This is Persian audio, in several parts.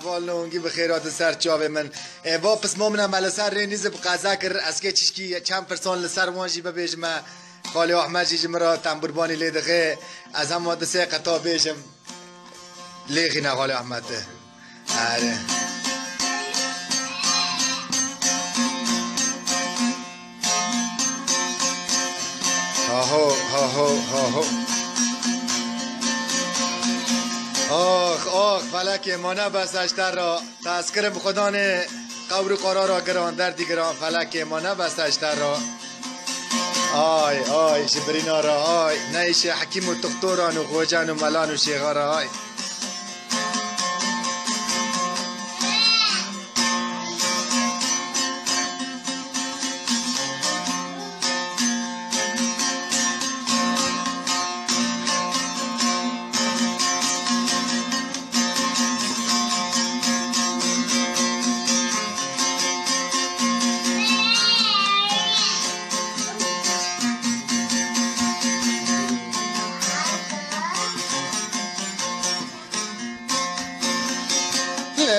احوال نونگی به خیرات سر چاوه من واپس مومنم بالا سر رینیز بقضا کر از که چشکی چند پرسان لسر وانجی ببیجم خالی احمد جی مرا تنبوربانی لیدغه از هم مادسه قطع بیجم لیغی نه خالی احمد آره هاهو هاهو هاهو آخ آخ فلک مانه بستشتر را تذکرم خدا نه قبر قرار را گران دردی گران فلک مانه بستشتر را آی آی جبرینا را آی نیش حکیم و دکتران و خوجان و ملان و شیخا را آی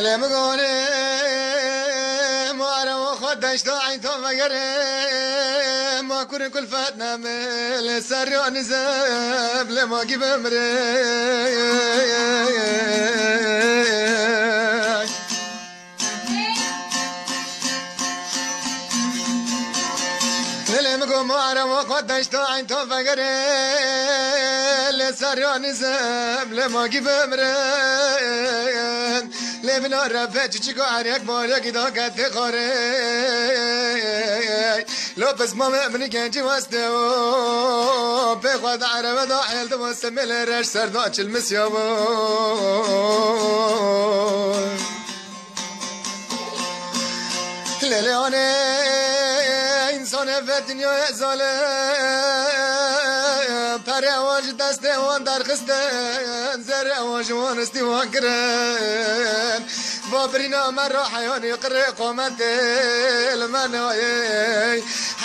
لم قونه ما رو خدش داعي تو مگره ما کور کل فتنا مل سران زب لما کی بمره لم قو ما رو خدش داعي تو مگره سران زب لما کی بمره لبنا رفت چیکو عریق مالک دا کت خاره لو بس ما من گنجی واسته و به خود عربه دا حل دو مستمل رش سردا چل مسیاب لیلیانه انسان و دنیا ازاله پره واج دست وان در خستن زر واج وان استوان کرن بابرینا مرا حیانی قره قومت المنای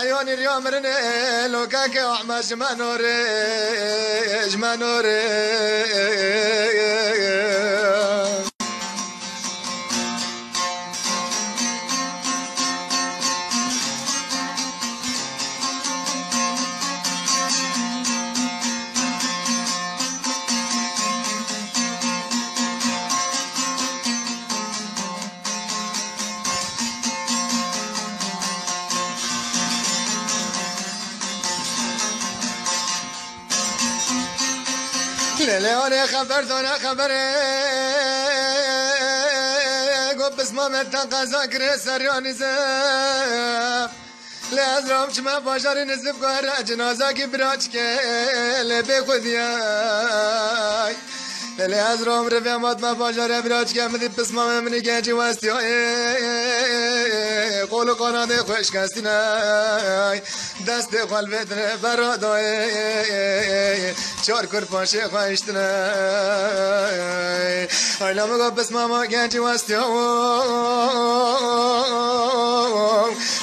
حیانی ریا مرنه لوکا که احمد جمانوره جمانوره لیلیانه خبر دانه خبره گو بس مامت قضا کره سریانی زب لیاز رام چما باشاری نزب گوهر جنازه کی براچ که لبه خودیای لیاز رام رفی مات ما باشاره براچ که مدی بس مام منی گنجی واستی قول و قاناده خوش کستی نای دست خال بدنه برادای چار کر پاشه خوشتنه حالا مگو بس ماما گنجی واستی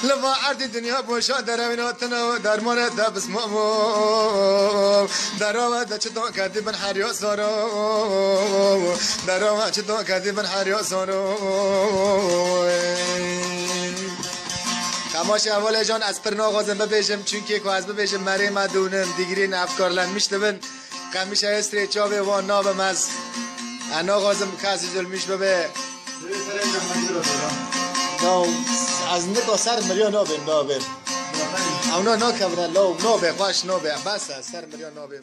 لفا عردی دنیا بوشا درویناتنا درمانه دا بس ماما دراوه دا چطور کردی بن حریا سارو دراوه چطور کردی بن حریا سارو تماش اول جان از پر ناغازم ببیجم چونکه که از ببیجم مری مدونم دیگرین افکارلن میشتبن قمیشه استری چاوه وان نابم از ناغازم کسی جلمیش ببه از نکا سر مریان نابیم اونا ناکبرن لو نابه خوش نابه بس سر مریان نابیم